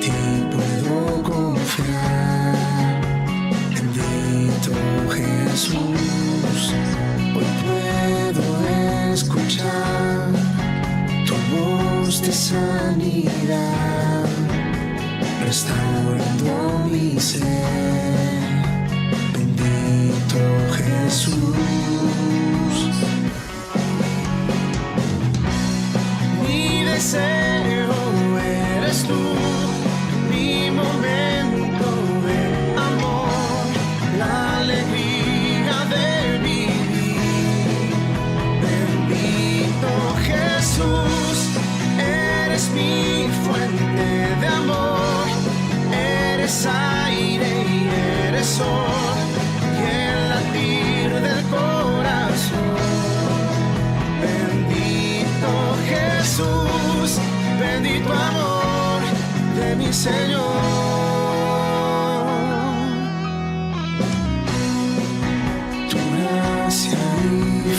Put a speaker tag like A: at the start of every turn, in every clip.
A: ti puedo confiar. Bendito Jesús, hoy puedo escuchar tu voz de sanidad, restaurando mi ser. Bendito Jesús. Mi deseo eres tú, mi momento de amor, la alegría de vivir. Bendito Jesús, eres mi fuente de amor, eres aire y eres sol, y el latir del corazón. Bendito Jesús, bendito amor de mi Señor. Tu gracia y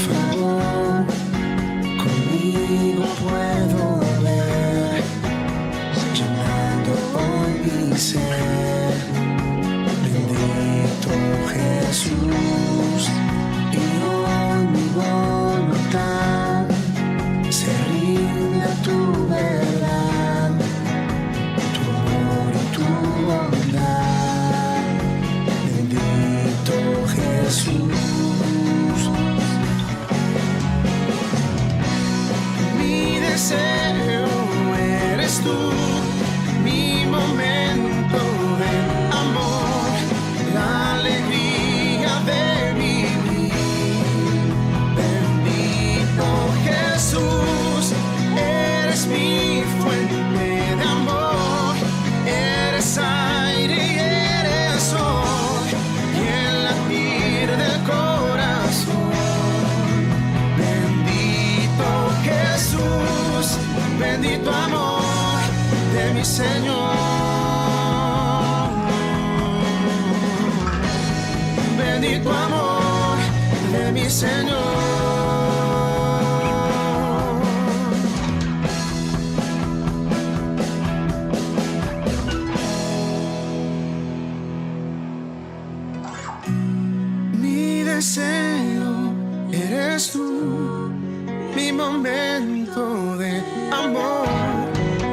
A: favor conmigo puedo ver, llenando hoy mi ser. Bendito Jesús, y hoy mi voluntad se rinde a tu verdad, tu amor y tu bondad. Bendito Jesús. Mi deseo eres tú, mi momento de amor, la alegría de vivir. Bendito Jesús, eres mi fuente de amor, eres aire y eres sol, y el latir del corazón. Bendito Jesús, bendito amor de mi Señor. Bendito amor de mi Señor. Mi deseo eres tú, mi momento de amor,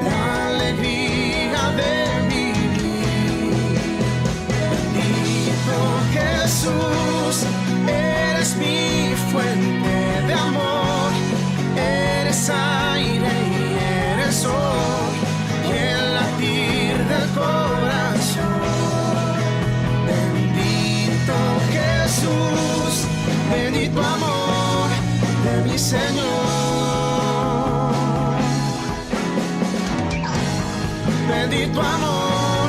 A: la alegría de vivir. Bendito Jesús, eres mi fuente de amor, eres aire y eres sol, y el latir del corazón. Bendito Jesús, bendito amor de mi Señor. Bendito amor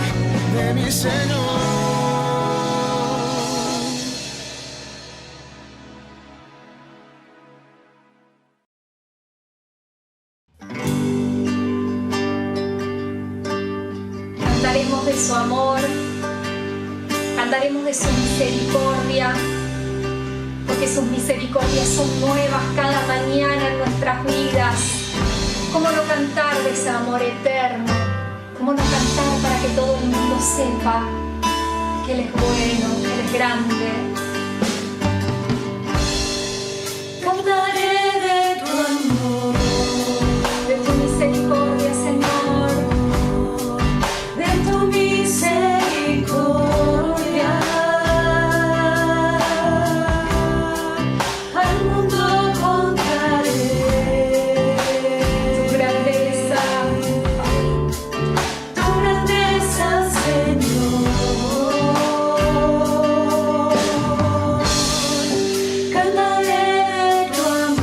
A: de mi Señor.
B: Cantaremos de su amor, cantaremos de su misericordia, porque sus misericordias son nuevas cada mañana en nuestras vidas. ¿Cómo no cantar de ese amor eterno? ¿Cómo no cantar para que todo el mundo sepa que Él es bueno, que Él es grande? Cantaré de tu amor, de tu misericordia, Señor, de tu misericordia. Al mundo contaré tu grandeza, Señor. Cantaré tu amor.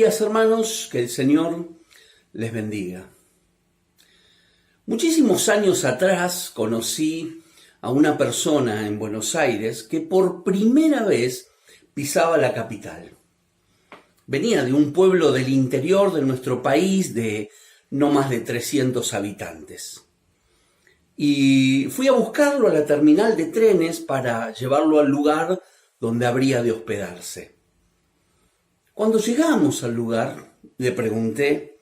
C: días, hermanos, que el Señor les bendiga. Muchísimos años atrás conocí a una persona en Buenos Aires que por primera vez pisaba la capital. Venía de un pueblo del interior de nuestro país de no más de 300 habitantes. Y fui a buscarlo a la terminal de trenes para llevarlo al lugar donde habría de hospedarse. Cuando llegamos al lugar, le pregunté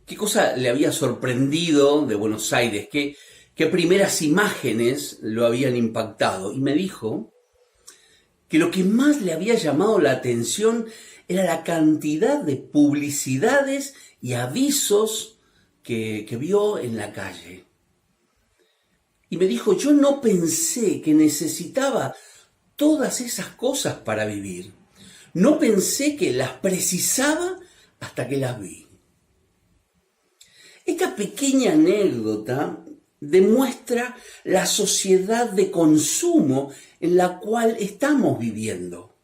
C: qué cosa le había sorprendido de Buenos Aires, qué primeras imágenes lo habían impactado. Y me dijo que lo que más le había llamado la atención era la cantidad de publicidades y avisos que vio en la calle. Y me dijo, yo no pensé que necesitaba todas esas cosas para vivir. No pensé que las precisaba hasta que las vi. Esta pequeña anécdota demuestra la sociedad de consumo en la cual estamos viviendo,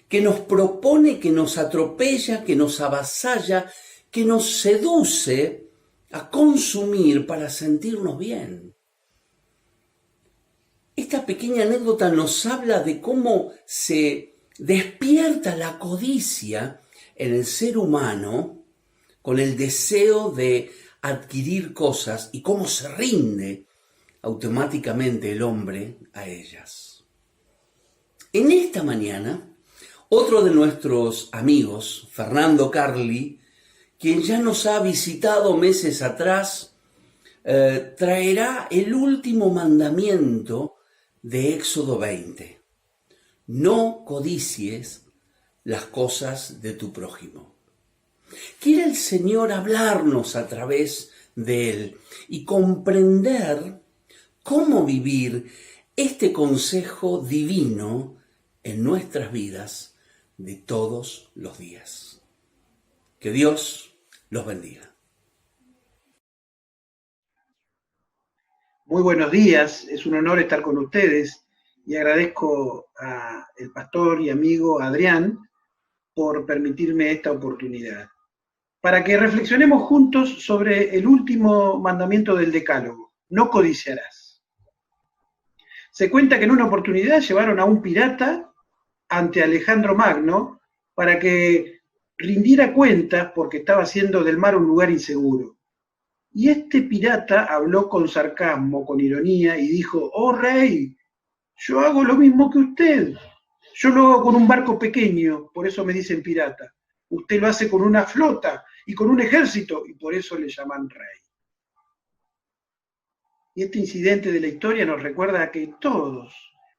C: que nos propone, que nos atropella, que nos avasalla, que nos seduce a consumir para sentirnos bien. Esta pequeña anécdota nos habla de cómo se despierta la codicia en el ser humano con el deseo de adquirir cosas y cómo se rinde automáticamente el hombre a ellas. En esta mañana, otro de nuestros amigos, Fernando Carli, quien ya nos ha visitado meses atrás, traerá el último mandamiento de Éxodo 20. No codicies las cosas de tu prójimo. Quiere el Señor hablarnos a través de él y comprender cómo vivir este consejo divino en nuestras vidas de todos los días. Que Dios los bendiga.
D: Muy buenos días, es un honor estar con ustedes y agradezco al pastor y amigo Adrián por permitirme esta oportunidad, para que reflexionemos juntos sobre el último mandamiento del Decálogo, no codiciarás. Se cuenta que en una oportunidad llevaron a un pirata ante Alejandro Magno para que rindiera cuentas porque estaba haciendo del mar un lugar inseguro. Y este pirata habló con sarcasmo, con ironía, y dijo, oh rey, yo hago lo mismo que usted. Yo lo hago con un barco pequeño, por eso me dicen pirata. Usted lo hace con una flota y con un ejército, y por eso le llaman rey. Y este incidente de la historia nos recuerda que todos,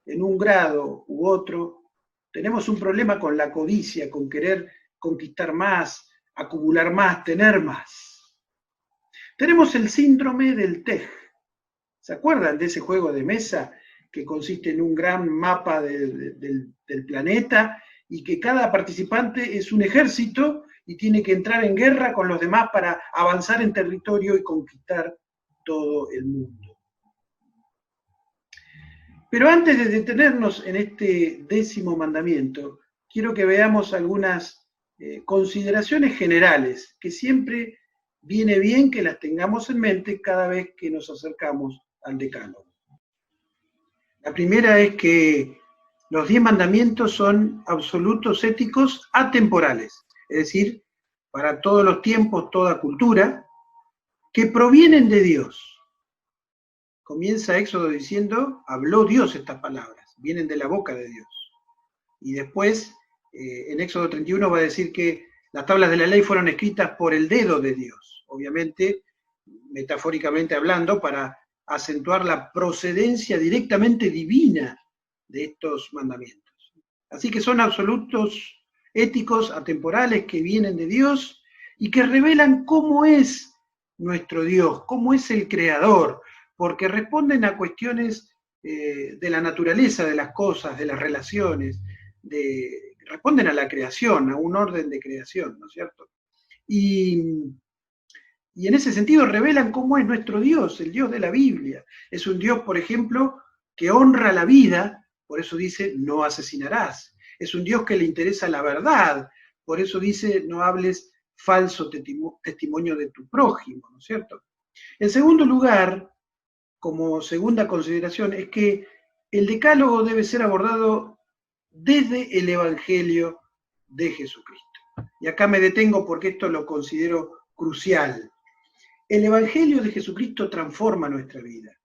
D: en un grado u otro, tenemos un problema con la codicia, con querer conquistar más, acumular más, tener más. Tenemos el síndrome del TEG. ¿Se acuerdan de ese juego de mesa que consiste en un gran mapa del planeta y que cada participante es un ejército y tiene que entrar en guerra con los demás para avanzar en territorio y conquistar todo el mundo? Pero antes de detenernos en este 10º mandamiento, quiero que veamos algunas consideraciones generales que siempre viene bien que las tengamos en mente cada vez que nos acercamos al Decálogo. La primera es que los 10 mandamientos son absolutos éticos atemporales, es decir, para todos los tiempos, toda cultura, que provienen de Dios. Comienza Éxodo diciendo, habló Dios estas palabras, vienen de la boca de Dios. Y después, en Éxodo 31 va a decir que las tablas de la ley fueron escritas por el dedo de Dios, obviamente, metafóricamente hablando, para acentuar la procedencia directamente divina de estos mandamientos. Así que son absolutos éticos, atemporales, que vienen de Dios y que revelan cómo es nuestro Dios, cómo es el Creador, porque responden a cuestiones de la naturaleza de las cosas, de las relaciones, responden a la creación, a un orden de creación, ¿no es cierto? Y en ese sentido revelan cómo es nuestro Dios, el Dios de la Biblia. Es un Dios, por ejemplo, que honra la vida, por eso dice, no asesinarás. Es un Dios que le interesa la verdad, Por eso dice, no hables falso testimonio de tu prójimo, ¿no es cierto? En segundo lugar, como segunda consideración, es que el decálogo debe ser abordado desde el Evangelio de Jesucristo. Y acá me detengo porque esto lo considero crucial. El Evangelio de Jesucristo transforma nuestra vida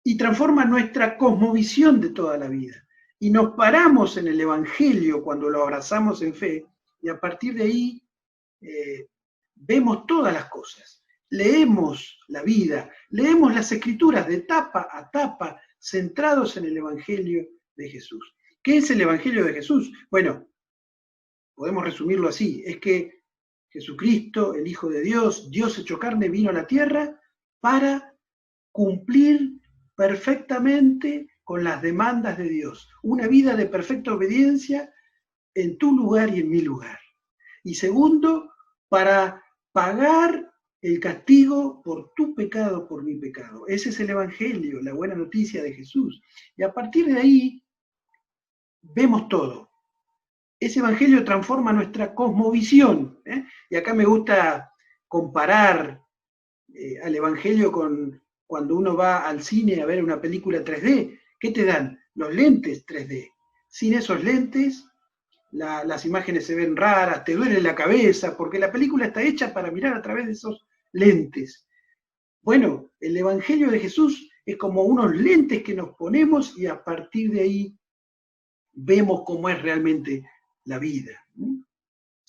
D: y transforma nuestra cosmovisión de toda la vida. Y nos paramos en el Evangelio cuando lo abrazamos en fe, y a partir de ahí vemos todas las cosas. Leemos la vida, leemos las Escrituras de tapa a tapa, centrados en el Evangelio de Jesús. ¿Qué es el Evangelio de Jesús? Bueno, podemos resumirlo así, es que Jesucristo, el Hijo de Dios, Dios hecho carne, vino a la tierra para cumplir perfectamente con las demandas de Dios. Una vida de perfecta obediencia en tu lugar y en mi lugar. Y segundo, para pagar el castigo por tu pecado, por mi pecado. Ese es el Evangelio, la buena noticia de Jesús. Y a partir de ahí, vemos todo. Ese Evangelio transforma nuestra cosmovisión. Y acá me gusta comparar al Evangelio con cuando uno va al cine a ver una película 3D. ¿Qué te dan? Los lentes 3D. Sin esos lentes, las imágenes se ven raras, te duele la cabeza, porque la película está hecha para mirar a través de esos lentes. Bueno, el Evangelio de Jesús es como unos lentes que nos ponemos y a partir de ahí vemos cómo es realmente la vida.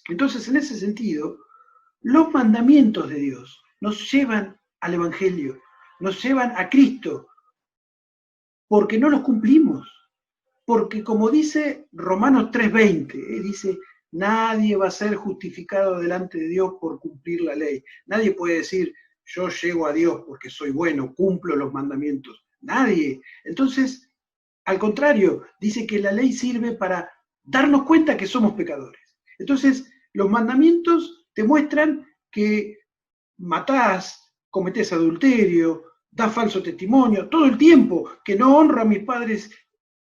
D: Entonces, en ese sentido, los mandamientos de Dios nos llevan al Evangelio, nos llevan a Cristo, porque no los cumplimos. Porque como dice Romanos 3:20, dice, nadie va a ser justificado delante de Dios por cumplir la ley. Nadie puede decir, yo llego a Dios porque soy bueno, cumplo los mandamientos. Nadie. Entonces, al contrario, dice que la ley sirve para darnos cuenta que somos pecadores. Entonces, los mandamientos te muestran que matás, cometés adulterio, das falso testimonio, todo el tiempo, que no honro a mis padres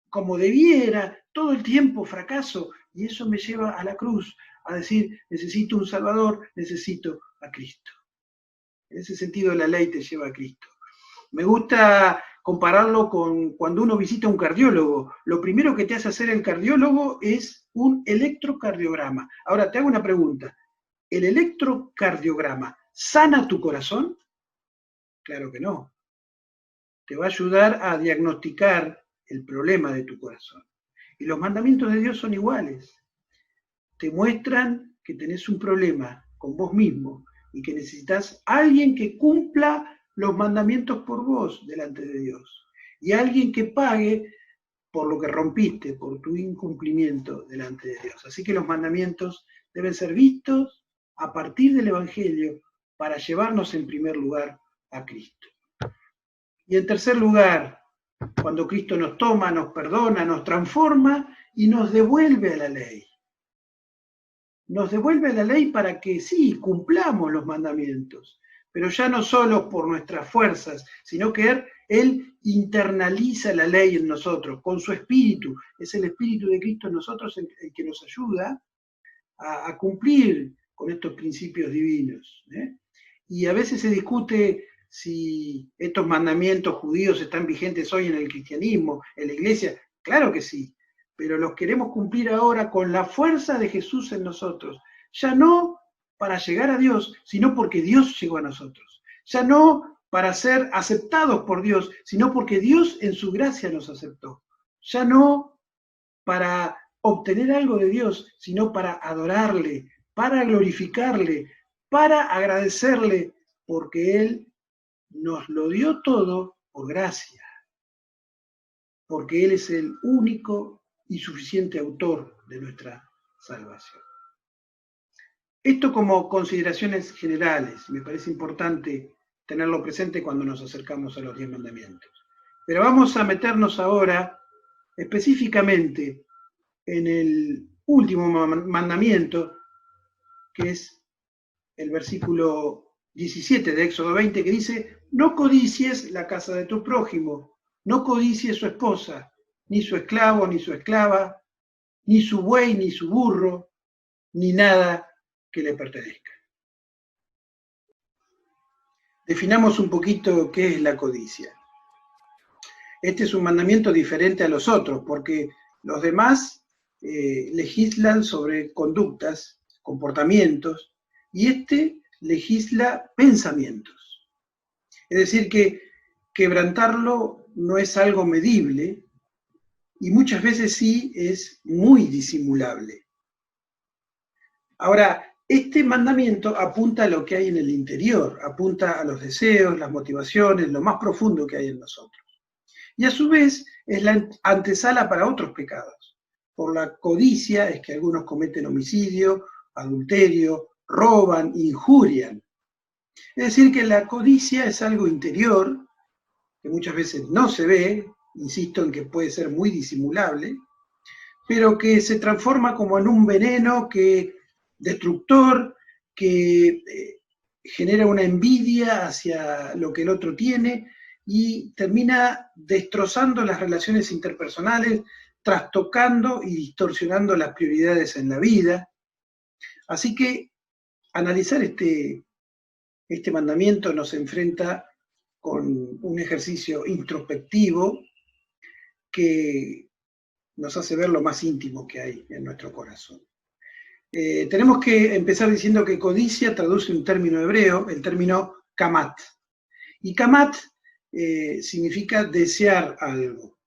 D: como debiera, todo el tiempo fracaso, y eso me lleva a la cruz, a decir, necesito un Salvador, necesito a Cristo. En ese sentido la ley te lleva a Cristo. Me gusta compararlo con cuando uno visita a un cardiólogo. Lo primero que te hace hacer el cardiólogo es un electrocardiograma. Ahora te hago una pregunta. ¿El electrocardiograma sana tu corazón? Claro que no. Te va a ayudar a diagnosticar el problema de tu corazón. Y los mandamientos de Dios son iguales. Te muestran que tenés un problema con vos mismo y que necesitas a alguien que cumpla los mandamientos por vos delante de Dios. Y alguien que pague por lo que rompiste, por tu incumplimiento delante de Dios. Así que los mandamientos deben ser vistos a partir del Evangelio para llevarnos en primer lugar a Cristo. Y en tercer lugar, cuando Cristo nos toma, nos perdona, nos transforma y nos devuelve a la ley. Nos devuelve a la ley para que sí, cumplamos los mandamientos, pero ya no solo por nuestras fuerzas, sino que Él internaliza la ley en nosotros, con su Espíritu. Es el Espíritu de Cristo en nosotros el que nos ayuda a cumplir con estos principios divinos. Y a veces se discute si estos mandamientos judíos están vigentes hoy en el cristianismo, en la iglesia. Claro que sí, pero los queremos cumplir ahora con la fuerza de Jesús en nosotros. Ya no para llegar a Dios, sino porque Dios llegó a nosotros. Ya no para ser aceptados por Dios, sino porque Dios en su gracia nos aceptó. Ya no para obtener algo de Dios, sino para adorarle, para glorificarle, para agradecerle, porque Él nos lo dio todo por gracia, porque Él es el único y suficiente autor de nuestra salvación. Esto como consideraciones generales, me parece importante tenerlo presente cuando nos acercamos a los 10 mandamientos. Pero vamos a meternos ahora específicamente en el último mandamiento, que es el versículo 17 de Éxodo 20, que dice, no codicies la casa de tu prójimo, no codicies su esposa, ni su esclavo, ni su esclava, ni su buey, ni su burro, ni nada que le pertenezca. Definamos un poquito qué es la codicia. Este es un mandamiento diferente a los otros, porque los demás legislan sobre conductas, comportamientos, y este legisla pensamientos. Es decir, que quebrantarlo no es algo medible, y muchas veces sí es muy disimulable. Ahora, este mandamiento apunta a lo que hay en el interior, apunta a los deseos, las motivaciones, lo más profundo que hay en nosotros. Y a su vez es la antesala para otros pecados. Por la codicia es que algunos cometen homicidio, adulterio, roban, injurian. Es decir, que la codicia es algo interior, que muchas veces no se ve, insisto en que puede ser muy disimulable, pero que se transforma como en un veneno destructor, que genera una envidia hacia lo que el otro tiene y termina destrozando las relaciones interpersonales, trastocando y distorsionando las prioridades en la vida. Así que analizar este mandamiento nos enfrenta con un ejercicio introspectivo que nos hace ver lo más íntimo que hay en nuestro corazón. Tenemos que empezar diciendo que codicia traduce un término hebreo, el término kamat. Y kamat significa desear algo,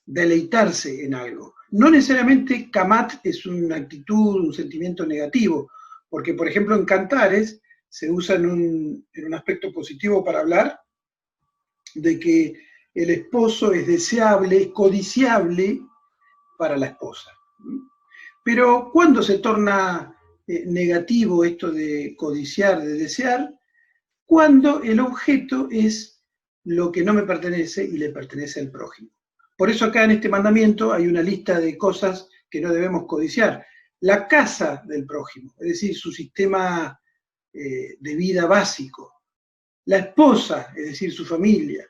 D: deleitarse en algo. No necesariamente kamat es una actitud, un sentimiento negativo, porque por ejemplo en Cantares se usa en un aspecto positivo para hablar de que el esposo es deseable, es codiciable para la esposa. Pero ¿cuándo se torna negativo esto de codiciar, de desear? Cuando el objeto es lo que no me pertenece y le pertenece al prójimo. Por eso acá en este mandamiento hay una lista de cosas que no debemos codiciar. La casa del prójimo, es decir, su sistema de vida básico. La esposa, es decir, su familia.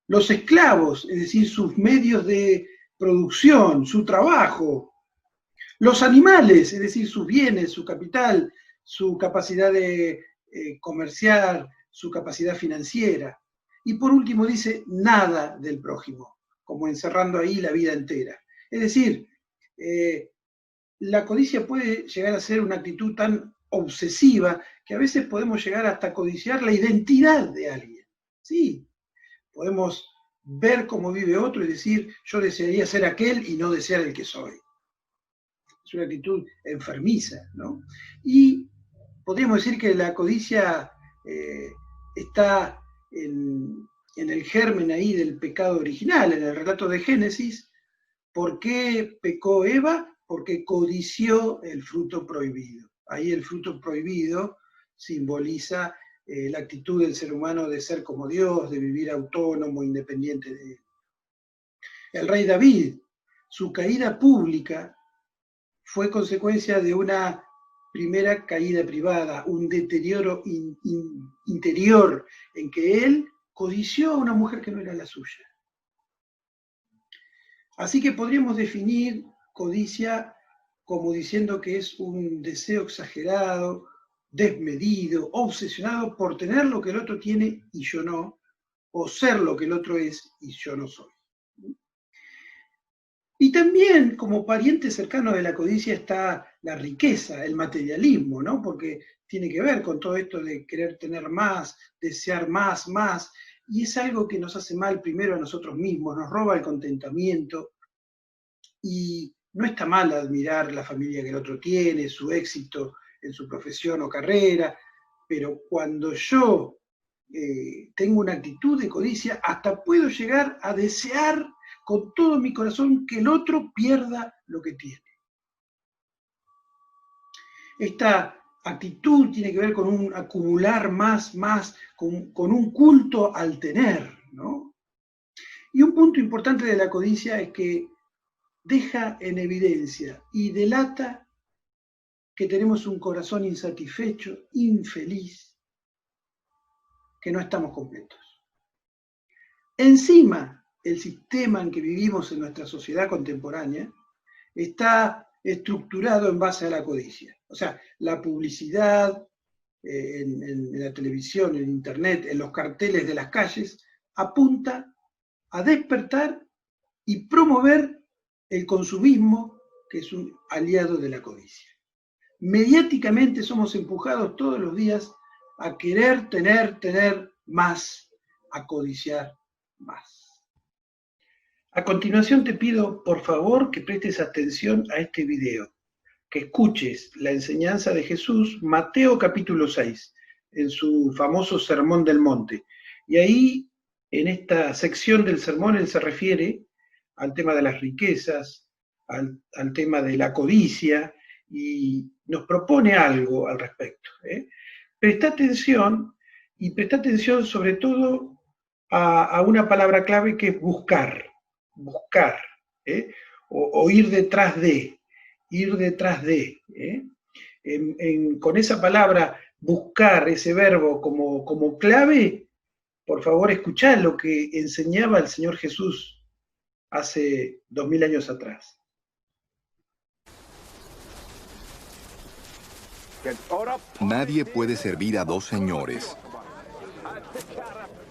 D: Los esclavos, es decir, sus medios de producción, su trabajo. Los animales, es decir, sus bienes, su capital, su capacidad de comerciar, su capacidad financiera. Y por último dice, nada del prójimo, como encerrando ahí la vida entera. Es decir, la codicia puede llegar a ser una actitud tan obsesiva que a veces podemos llegar hasta codiciar la identidad de alguien. Sí, podemos ver cómo vive otro y decir, yo desearía ser aquel y no desear el que soy. Es una actitud enfermiza, ¿no? Y podríamos decir que la codicia está en el germen ahí del pecado original, en el relato de Génesis. ¿Por qué pecó Eva? Porque codició el fruto prohibido. Ahí el fruto prohibido simboliza la actitud del ser humano de ser como Dios, de vivir autónomo, independiente de él. El rey David, su caída pública fue consecuencia de una primera caída privada, un deterioro interior en que él codició a una mujer que no era la suya. Así que podríamos definir codicia como diciendo que es un deseo exagerado, desmedido, obsesionado por tener lo que el otro tiene y yo no, o ser lo que el otro es y yo no soy. Y también como pariente cercano de la codicia está la riqueza, el materialismo, ¿no? Porque tiene que ver con todo esto de querer tener más, desear más, y es algo que nos hace mal primero a nosotros mismos, nos roba el contentamiento, y no está mal admirar la familia que el otro tiene, su éxito en su profesión o carrera, pero cuando yo tengo una actitud de codicia, hasta puedo llegar a desear con todo mi corazón que el otro pierda lo que tiene. Esta actitud tiene que ver con un acumular más, con un culto al tener, ¿no? Y un punto importante de la codicia es que deja en evidencia y delata que tenemos un corazón insatisfecho, infeliz, que no estamos completos. Encima, el sistema en que vivimos en nuestra sociedad contemporánea está estructurado en base a la codicia. O sea, la publicidad en la televisión, en internet, en los carteles de las calles, apunta a despertar y promover el consumismo, que es un aliado de la codicia. Mediáticamente somos empujados todos los días a querer tener más, a codiciar más. A continuación te pido, por favor, que prestes atención a este video, que escuches la enseñanza de Jesús, Mateo capítulo 6, en su famoso Sermón del Monte. Y ahí, en esta sección del sermón, él se refiere al tema de las riquezas, al tema de la codicia, y nos propone algo al respecto. Presta atención, y presta atención sobre todo a una palabra clave que es buscar, o ir detrás de, con esa palabra buscar, ese verbo como clave. Por favor, escuchad lo que enseñaba el Señor Jesús hace 2000 años atrás.
E: Nadie puede servir a dos señores,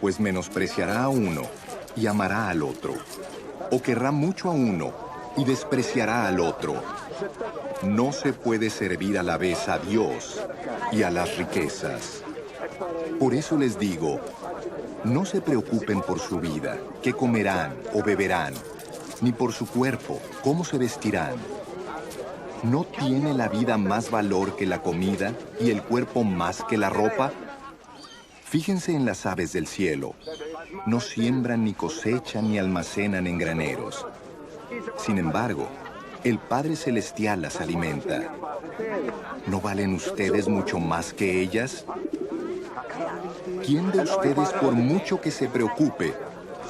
E: pues menospreciará a uno y amará al otro, o querrá mucho a uno y despreciará al otro. No se puede servir a la vez a Dios y a las riquezas. Por eso les digo, no se preocupen por su vida, qué comerán o beberán, ni por su cuerpo, cómo se vestirán. ¿No tiene la vida más valor que la comida y el cuerpo más que la ropa? Fíjense en las aves del cielo. No siembran, ni cosechan, ni almacenan en graneros. Sin embargo, el Padre Celestial las alimenta. ¿No valen ustedes mucho más que ellas? ¿Quién de ustedes, por mucho que se preocupe,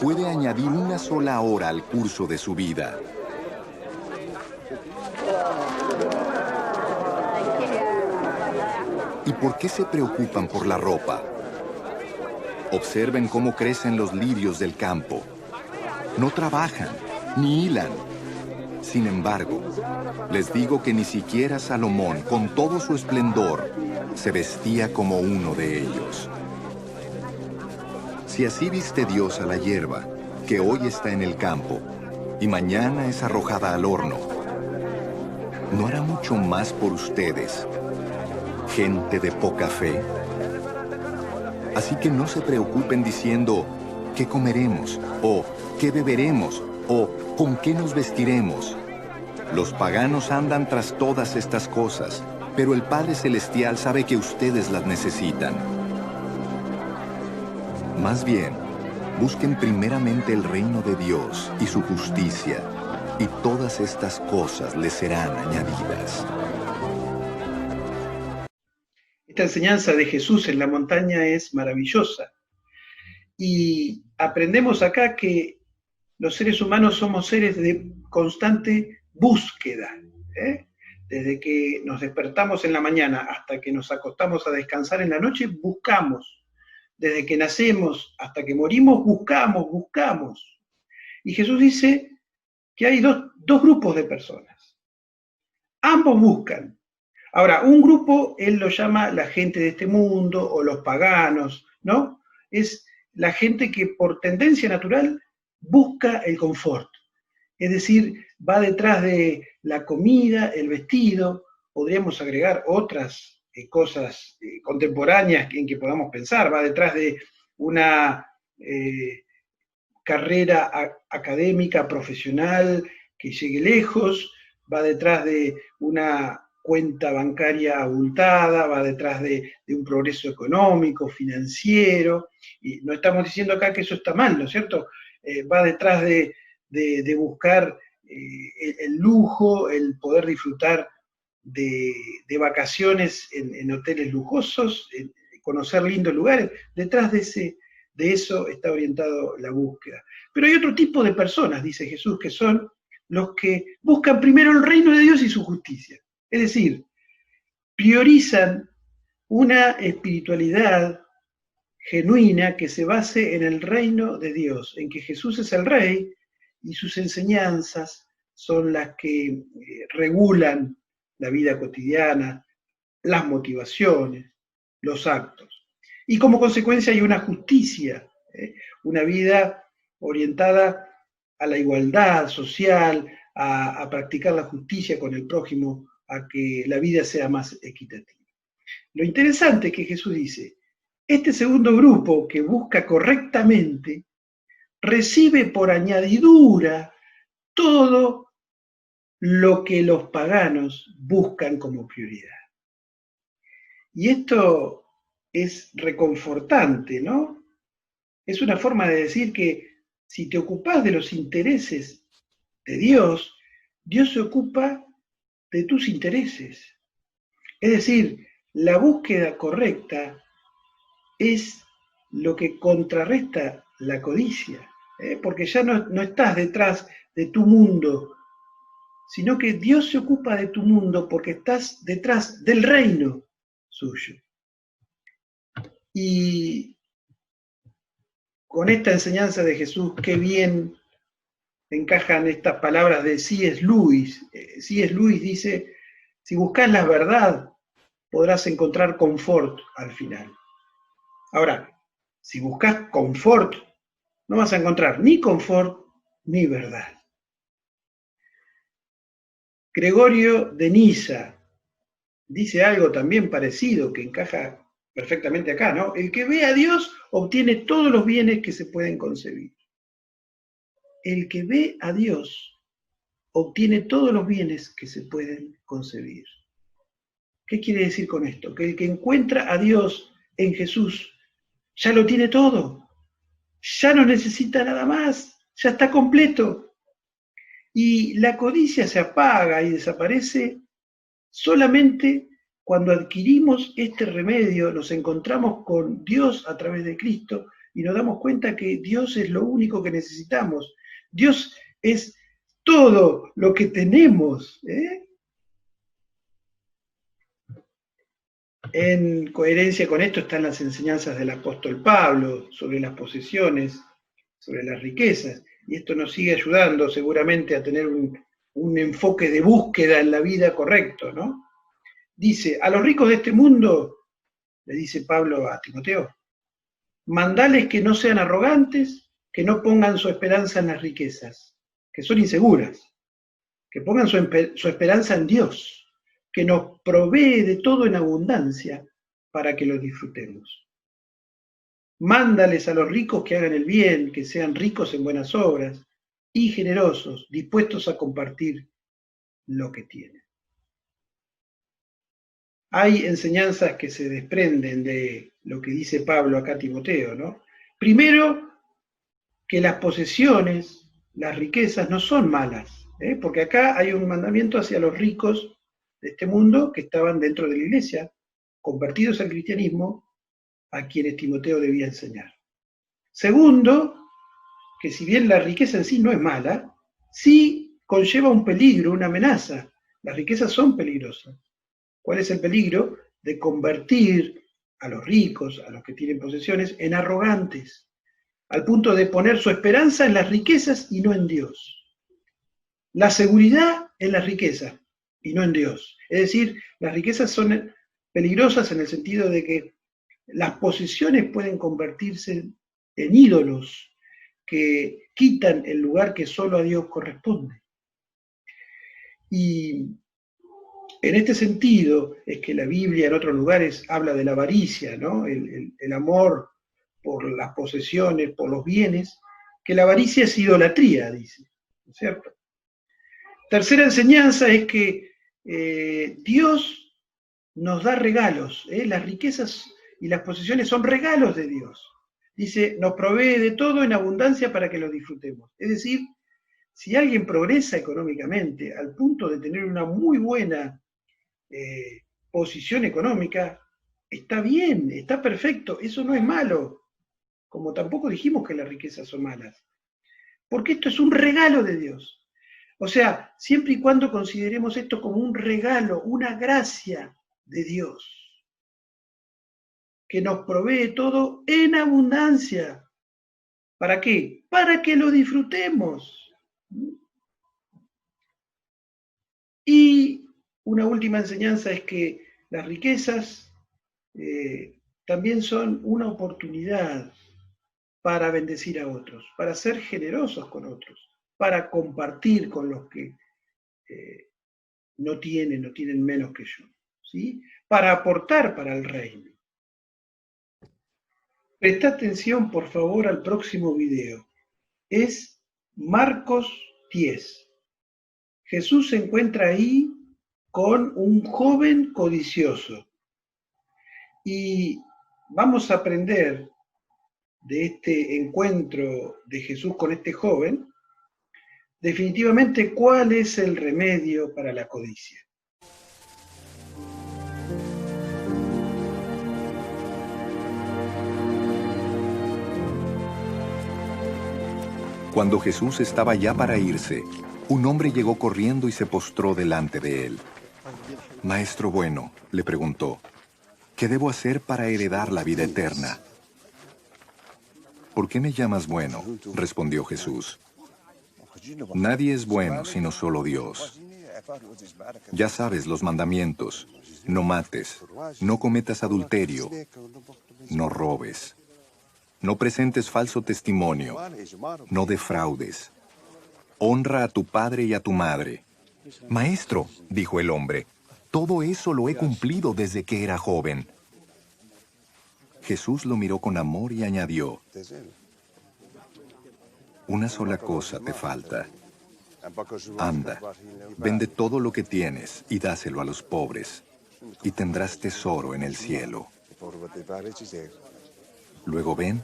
E: puede añadir una sola hora al curso de su vida? ¿Y por qué se preocupan por la ropa? Observen cómo crecen los lirios del campo. No trabajan, ni hilan. Sin embargo, les digo que ni siquiera Salomón, con todo su esplendor, se vestía como uno de ellos. Si así viste Dios a la hierba, que hoy está en el campo, y mañana es arrojada al horno, ¿no hará mucho más por ustedes, gente de poca fe? Así que no se preocupen diciendo, ¿qué comeremos? O ¿qué beberemos? O ¿con qué nos vestiremos? Los paganos andan tras todas estas cosas, pero el Padre Celestial sabe que ustedes las necesitan. Más bien, busquen primeramente el reino de Dios y su justicia, y todas estas cosas les serán añadidas.
D: Esta enseñanza de Jesús en la montaña es maravillosa. Y aprendemos acá que los seres humanos somos seres de constante búsqueda. Desde que nos despertamos en la mañana hasta que nos acostamos a descansar en la noche, buscamos. Desde que nacemos hasta que morimos, buscamos. Y Jesús dice que hay dos grupos de personas. Ambos buscan. Ahora, un grupo, él lo llama la gente de este mundo o los paganos, ¿no? Es la gente que por tendencia natural busca el confort. Es decir, va detrás de la comida, el vestido, podríamos agregar otras cosas contemporáneas en que podamos pensar, va detrás de una carrera académica, profesional, que llegue lejos, va detrás de una cuenta bancaria abultada, va detrás de un progreso económico, financiero, y no estamos diciendo acá que eso está mal, ¿no es cierto? Va detrás de buscar el lujo, el poder disfrutar de vacaciones en hoteles lujosos, conocer lindos lugares. Detrás de eso está orientado la búsqueda. Pero hay otro tipo de personas, dice Jesús, que son los que buscan primero el reino de Dios y su justicia. Es decir, priorizan una espiritualidad genuina que se base en el reino de Dios, en que Jesús es el Rey y sus enseñanzas son las que regulan la vida cotidiana, las motivaciones, los actos. Y como consecuencia hay una justicia, una vida orientada a la igualdad social, a practicar la justicia con el prójimo, a que la vida sea más equitativa. Lo interesante es que Jesús dice, este segundo grupo que busca correctamente, recibe por añadidura todo lo que los paganos buscan como prioridad. Y esto es reconfortante, ¿no? Es una forma de decir que si te ocupás de los intereses de Dios, Dios se ocupa de tus intereses. Es decir, la búsqueda correcta es lo que contrarresta la codicia, porque ya no estás detrás de tu mundo, sino que Dios se ocupa de tu mundo porque estás detrás del reino suyo. Y con esta enseñanza de Jesús, qué bien encajan estas palabras de C.S. Lewis. C.S. Lewis dice, si buscas la verdad, podrás encontrar confort al final. Ahora, si buscas confort, no vas a encontrar ni confort ni verdad. Gregorio de Niza dice algo también parecido que encaja perfectamente acá, ¿no? El que ve a Dios obtiene todos los bienes que se pueden concebir. El que ve a Dios obtiene todos los bienes que se pueden concebir. ¿Qué quiere decir con esto? Que el que encuentra a Dios en Jesús ya lo tiene todo, ya no necesita nada más, ya está completo. Y la codicia se apaga y desaparece solamente cuando adquirimos este remedio, nos encontramos con Dios a través de Cristo y nos damos cuenta que Dios es lo único que necesitamos. Dios es todo lo que tenemos. En coherencia con esto están las enseñanzas del apóstol Pablo sobre las posesiones, sobre las riquezas, y esto nos sigue ayudando seguramente a tener un enfoque de búsqueda en la vida correcto, ¿no? Dice, a los ricos de este mundo, le dice Pablo a Timoteo, mandales que no sean arrogantes, que no pongan su esperanza en las riquezas, que son inseguras, que pongan su esperanza en Dios, que nos provee de todo en abundancia para que lo disfrutemos. Mándales a los ricos que hagan el bien, que sean ricos en buenas obras y generosos, dispuestos a compartir lo que tienen. Hay enseñanzas que se desprenden de lo que dice Pablo acá a Timoteo, ¿no? Primero, que las posesiones, las riquezas no son malas, porque acá hay un mandamiento hacia los ricos de este mundo que estaban dentro de la iglesia, convertidos al cristianismo, a quienes Timoteo debía enseñar. Segundo, que si bien la riqueza en sí no es mala, sí conlleva un peligro, una amenaza. Las riquezas son peligrosas. ¿Cuál es el peligro? De convertir a los ricos, a los que tienen posesiones, en arrogantes, al punto de poner su esperanza en las riquezas y no en Dios. La seguridad en las riquezas y no en Dios. Es decir, las riquezas son peligrosas en el sentido de que las posesiones pueden convertirse en ídolos que quitan el lugar que solo a Dios corresponde. Y en este sentido es que la Biblia en otros lugares habla de la avaricia, ¿no? El amor por las posesiones, por los bienes, que la avaricia es idolatría, dice, ¿no es cierto? Tercera enseñanza es que Dios nos da regalos, las riquezas y las posesiones son regalos de Dios. Dice, nos provee de todo en abundancia para que lo disfrutemos. Es decir, si alguien progresa económicamente al punto de tener una muy buena posición económica, está bien, está perfecto, eso no es malo, como tampoco dijimos que las riquezas son malas, porque esto es un regalo de Dios. O sea, siempre y cuando consideremos esto como un regalo, una gracia de Dios, que nos provee todo en abundancia. ¿Para qué? Para que lo disfrutemos. Y una última enseñanza es que las riquezas también son una oportunidad para bendecir a otros, para ser generosos con otros, para compartir con los que no tienen menos que yo, ¿sí? Para aportar para el reino. Presta atención, por favor, al próximo video. Es Marcos 10. Jesús se encuentra ahí con un joven codicioso. Y vamos a aprender de este encuentro de Jesús con este joven, definitivamente cuál es el remedio para la codicia.
E: Cuando Jesús estaba ya para irse, un hombre llegó corriendo y se postró delante de él. Maestro bueno, le preguntó, ¿qué debo hacer para heredar la vida eterna? ¿Por qué me llamas bueno?, respondió Jesús. Nadie es bueno sino solo Dios. Ya sabes los mandamientos: no mates, no cometas adulterio, no robes, no presentes falso testimonio, no defraudes, honra a tu padre y a tu madre. Maestro, dijo el hombre, todo eso lo he cumplido desde que era joven. Jesús lo miró con amor y añadió, una sola cosa te falta. Anda, vende todo lo que tienes y dáselo a los pobres, y tendrás tesoro en el cielo. Luego ven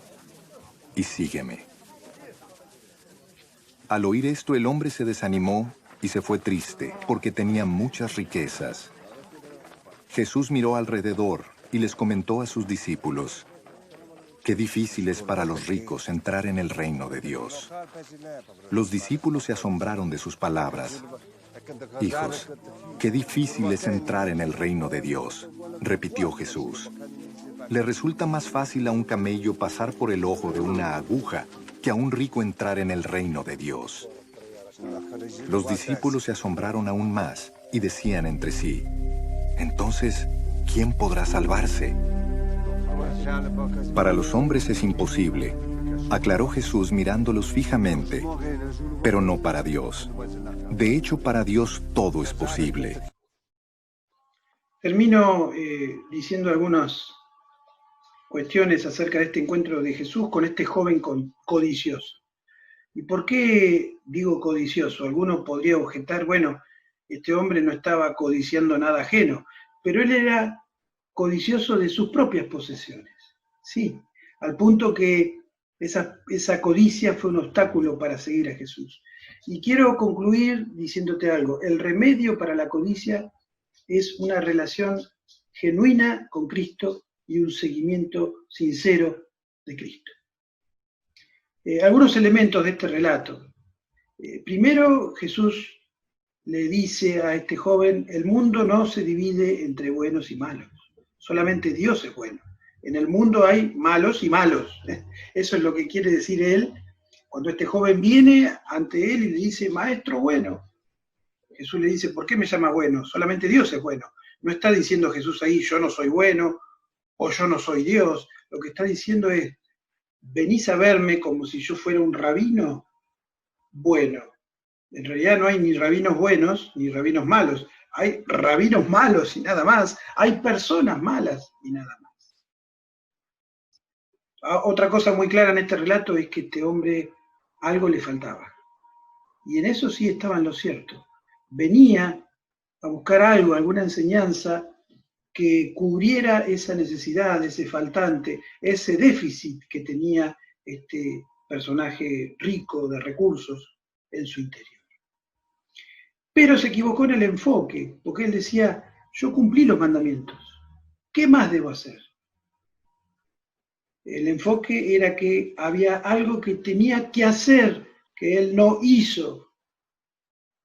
E: y sígueme. Al oír esto, el hombre se desanimó y se fue triste, porque tenía muchas riquezas. Jesús miró alrededor y les comentó a sus discípulos, qué difícil es para los ricos entrar en el reino de Dios. Los discípulos se asombraron de sus palabras. Hijos, qué difícil es entrar en el reino de Dios, repitió Jesús. Le resulta más fácil a un camello pasar por el ojo de una aguja que a un rico entrar en el reino de Dios. Los discípulos se asombraron aún más y decían entre sí, entonces, ¿quién podrá salvarse? Para los hombres es imposible, aclaró Jesús mirándolos fijamente, pero no para Dios. De hecho, para Dios todo es posible.
D: Termino diciendo algunas cuestiones acerca de este encuentro de Jesús con este joven codicioso. ¿Y por qué digo codicioso? Alguno podría objetar, bueno, este hombre no estaba codiciando nada ajeno, pero él era codicioso de sus propias posesiones, sí, al punto que esa codicia fue un obstáculo para seguir a Jesús. Y quiero concluir diciéndote algo, el remedio para la codicia es una relación genuina con Cristo y un seguimiento sincero de Cristo. Algunos elementos de este relato. Primero, Jesús le dice a este joven, el mundo no se divide entre buenos y malos, solamente Dios es bueno. En el mundo hay malos y malos. Eso es lo que quiere decir él cuando este joven viene ante él y le dice, maestro bueno. Jesús le dice, ¿por qué me llama bueno? Solamente Dios es bueno. No está diciendo Jesús ahí, yo no soy bueno o yo no soy Dios. Lo que está diciendo es, venís a verme como si yo fuera un rabino bueno. En realidad no hay ni rabinos buenos ni rabinos malos. Hay rabinos malos y nada más. Hay personas malas y nada más. Otra cosa muy clara en este relato es que este hombre algo le faltaba. Y en eso sí estaba en lo cierto. Venía a buscar algo, alguna enseñanza que cubriera esa necesidad, ese faltante, ese déficit que tenía este personaje rico de recursos en su interior. Pero se equivocó en el enfoque, porque él decía, yo cumplí los mandamientos, ¿qué más debo hacer? El enfoque era que había algo que tenía que hacer, que él no hizo,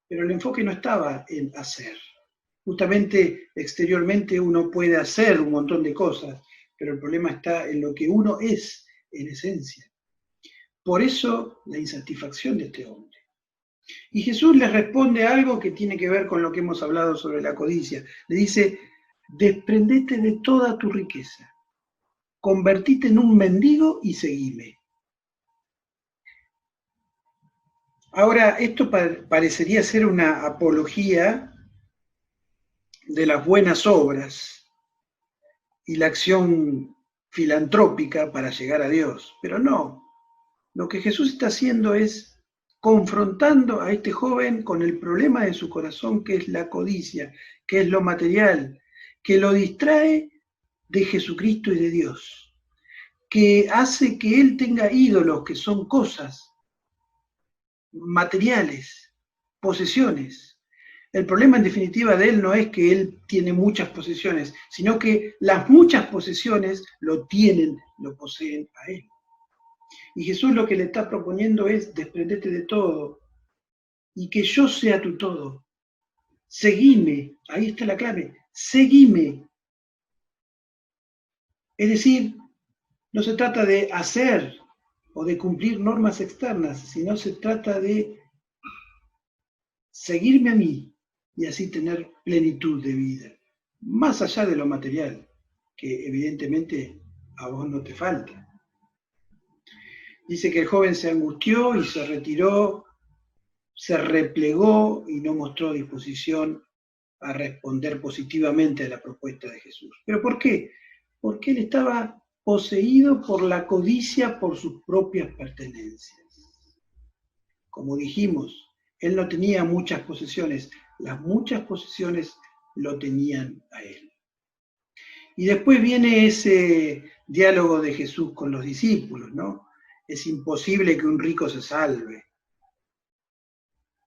D: pero el enfoque no estaba en hacer. Justamente exteriormente uno puede hacer un montón de cosas, pero el problema está en lo que uno es en esencia. Por eso la insatisfacción de este hombre. Y Jesús les responde algo que tiene que ver con lo que hemos hablado sobre la codicia. Le dice, desprendete de toda tu riqueza, convertite en un mendigo y seguime. Ahora, esto parecería ser una apología de las buenas obras y la acción filantrópica para llegar a Dios, pero no. Lo que Jesús está haciendo es confrontando a este joven con el problema de su corazón, que es la codicia, que es lo material, que lo distrae de Jesucristo y de Dios, que hace que él tenga ídolos que son cosas materiales, posesiones. El problema en definitiva de él no es que él tiene muchas posesiones, sino que las muchas posesiones lo poseen a él. Y Jesús lo que le está proponiendo es desprendete de todo y que yo sea tu todo. Seguime, ahí está la clave, seguime. Es decir, no se trata de hacer o de cumplir normas externas, sino se trata de seguirme a mí y así tener plenitud de vida, más allá de lo material, que evidentemente a vos no te falta. Dice que el joven se angustió y se retiró, se replegó y no mostró disposición a responder positivamente a la propuesta de Jesús. ¿Pero por qué? Porque él estaba poseído por la codicia por sus propias pertenencias. Como dijimos, él no tenía muchas posesiones, las muchas posesiones lo tenían a él. Y después viene ese diálogo de Jesús con los discípulos, ¿no? Es imposible que un rico se salve.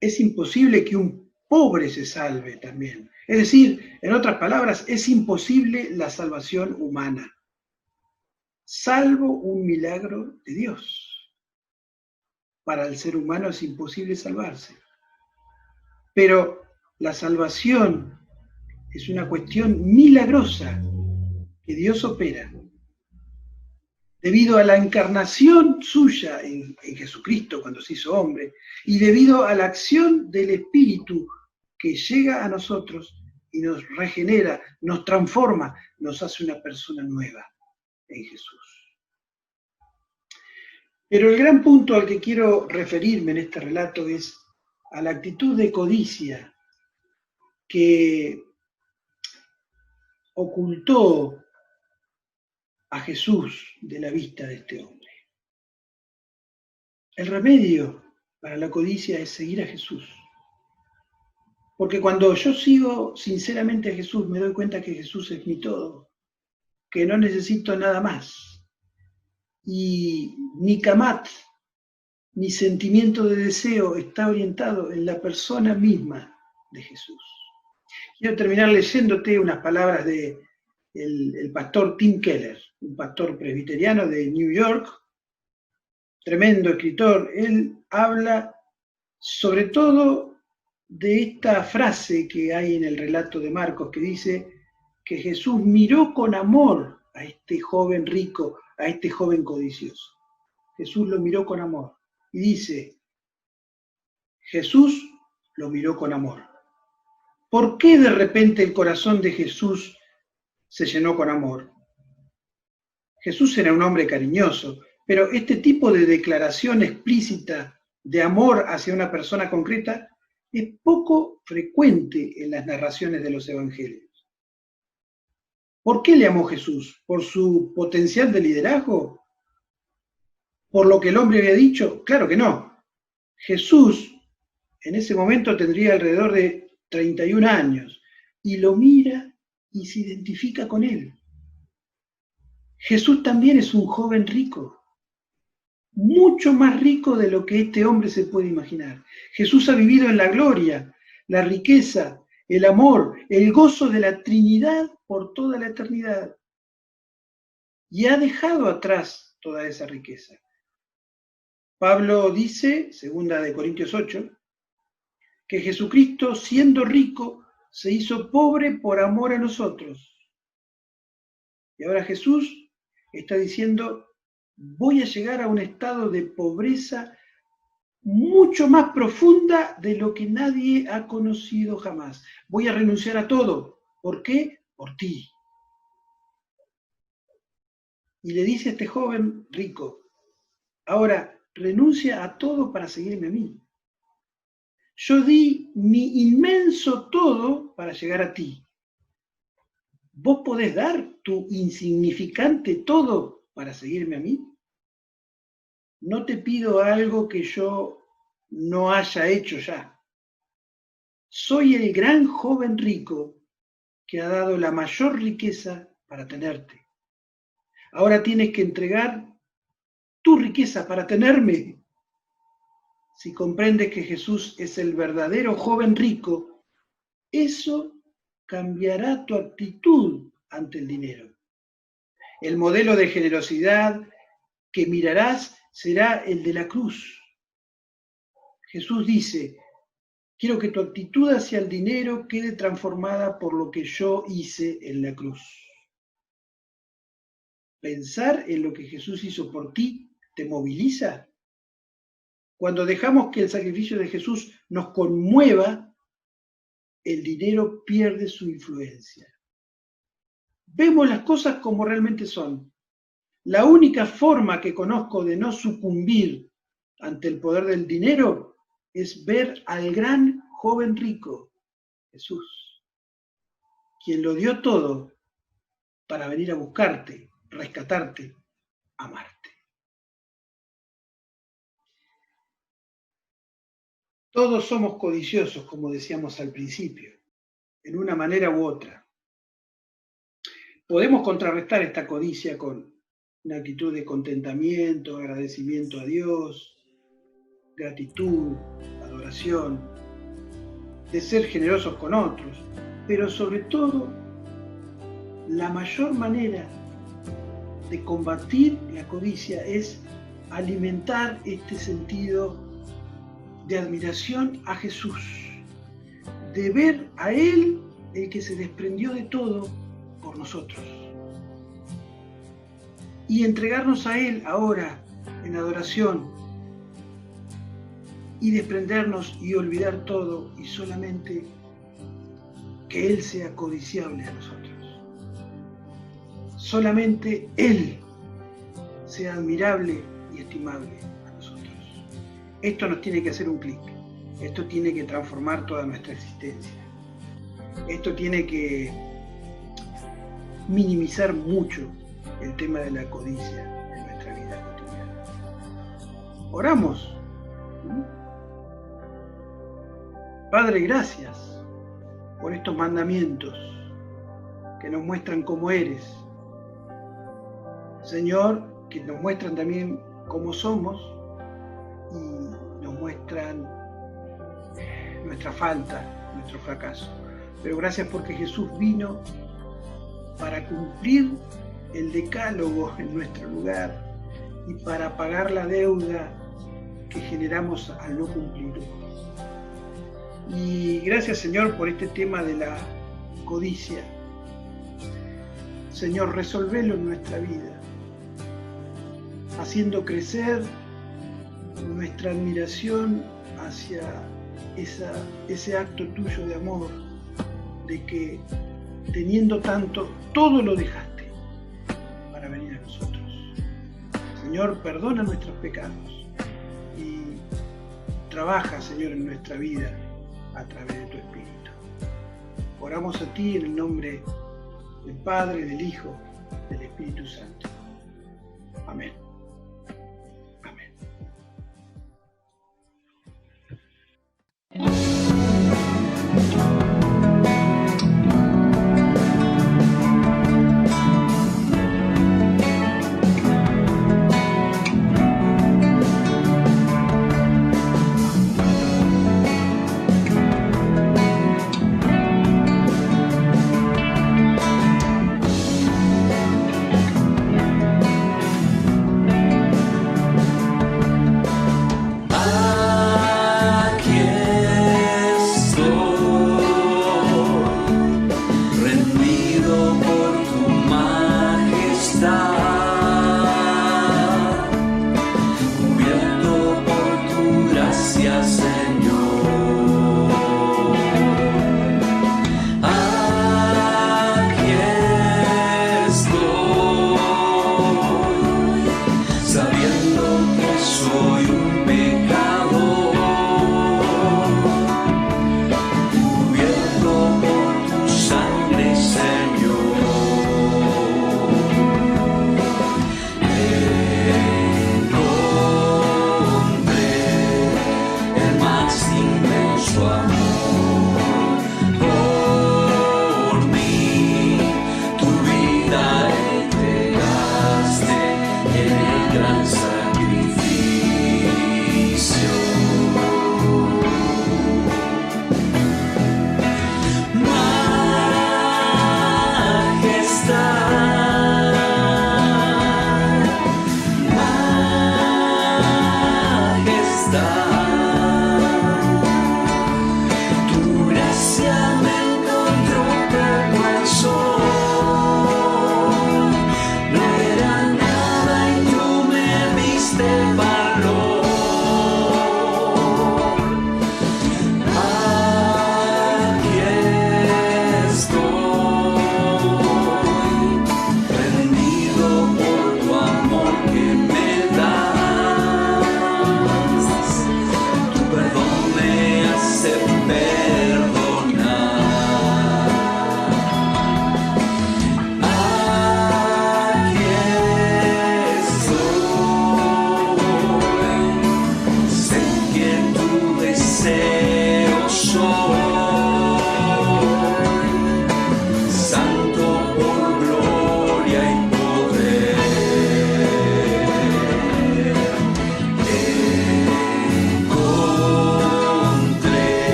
D: Es imposible que un pobre se salve también. Es decir, en otras palabras, es imposible la salvación humana, salvo un milagro de Dios. Para el ser humano es imposible salvarse. Pero la salvación es una cuestión milagrosa que Dios opera debido a la encarnación suya en Jesucristo cuando se hizo hombre y debido a la acción del Espíritu que llega a nosotros y nos regenera, nos transforma, nos hace una persona nueva en Jesús. Pero el gran punto al que quiero referirme en este relato es a la actitud de codicia que ocultó a Jesús de la vista de este hombre. El remedio para la codicia es seguir a Jesús. Porque cuando yo sigo sinceramente a Jesús, me doy cuenta que Jesús es mi todo, que no necesito nada más. Y mi kamat, mi sentimiento de deseo está orientado en la persona misma de Jesús. Quiero terminar leyéndote unas palabras de el pastor Tim Keller, un pastor presbiteriano de New York, tremendo escritor. Él habla sobre todo de esta frase que hay en el relato de Marcos que dice que Jesús miró con amor a este joven rico, a este joven codicioso. Jesús lo miró con amor y dice, Jesús lo miró con amor. ¿Por qué de repente el corazón de Jesús se llenó con amor? Jesús era un hombre cariñoso, pero este tipo de declaración explícita de amor hacia una persona concreta es poco frecuente en las narraciones de los evangelios. ¿Por qué le amó Jesús? ¿Por su potencial de liderazgo? ¿Por lo que el hombre había dicho? Claro que no. Jesús en ese momento tendría alrededor de 31 años y lo mira y se identifica con él. Jesús también es un joven rico, mucho más rico de lo que este hombre se puede imaginar. Jesús ha vivido en la gloria, la riqueza, el amor, el gozo de la Trinidad por toda la eternidad. Y ha dejado atrás toda esa riqueza. Pablo dice, 2 Corintios 8, que Jesucristo, siendo rico, se hizo pobre por amor a nosotros. Y ahora Jesús está diciendo, voy a llegar a un estado de pobreza mucho más profunda de lo que nadie ha conocido jamás. Voy a renunciar a todo. ¿Por qué? Por ti. Y le dice a este joven rico, ahora renuncia a todo para seguirme a mí. Yo di mi inmenso todo para llegar a ti. ¿Vos podés dar tu insignificante todo para seguirme a mí? No te pido algo que yo no haya hecho ya. Soy el gran joven rico que ha dado la mayor riqueza para tenerte. Ahora tienes que entregar tu riqueza para tenerme. Si comprendes que Jesús es el verdadero joven rico, eso cambiará tu actitud ante el dinero. El modelo de generosidad que mirarás será el de la cruz. Jesús dice, quiero que tu actitud hacia el dinero quede transformada por lo que yo hice en la cruz. Pensar en lo que Jesús hizo por ti te moviliza. Cuando dejamos que el sacrificio de Jesús nos conmueva, el dinero pierde su influencia. Vemos las cosas como realmente son. La única forma que conozco de no sucumbir ante el poder del dinero es ver al gran joven rico, Jesús, quien lo dio todo para venir a buscarte, rescatarte, amarte. Todos somos codiciosos, como decíamos al principio, en una manera u otra. Podemos contrarrestar esta codicia con una actitud de contentamiento, agradecimiento a Dios, gratitud, adoración, de ser generosos con otros, pero sobre todo, la mayor manera de combatir la codicia es alimentar este sentido de admiración a Jesús, de ver a Él, el que se desprendió de todo por nosotros, y entregarnos a Él ahora en adoración, y desprendernos y olvidar todo, y solamente que Él sea codiciable a nosotros. Solamente Él sea admirable y estimable a nosotros. Esto nos tiene que hacer un clic. Esto tiene que transformar toda nuestra existencia. Esto tiene que minimizar mucho el tema de la codicia en nuestra vida cotidiana. Oramos. Padre, gracias por estos mandamientos que nos muestran cómo eres. Señor, que nos muestran también cómo somos y nos muestran nuestra falta, nuestro fracaso. Pero gracias porque Jesús vino para cumplir el decálogo en nuestro lugar y para pagar la deuda que generamos al no cumplirlo. Y gracias, Señor, por este tema de la codicia. Señor, resolvelo en nuestra vida, haciendo crecer nuestra admiración hacia ese acto tuyo de amor, de que teniendo tanto, todo lo dejaste para venir a nosotros. Señor, perdona nuestros pecados y trabaja, Señor, en nuestra vida a través de tu Espíritu. Oramos a ti en el nombre del Padre, del Hijo, del Espíritu Santo. Amén.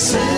A: Señor.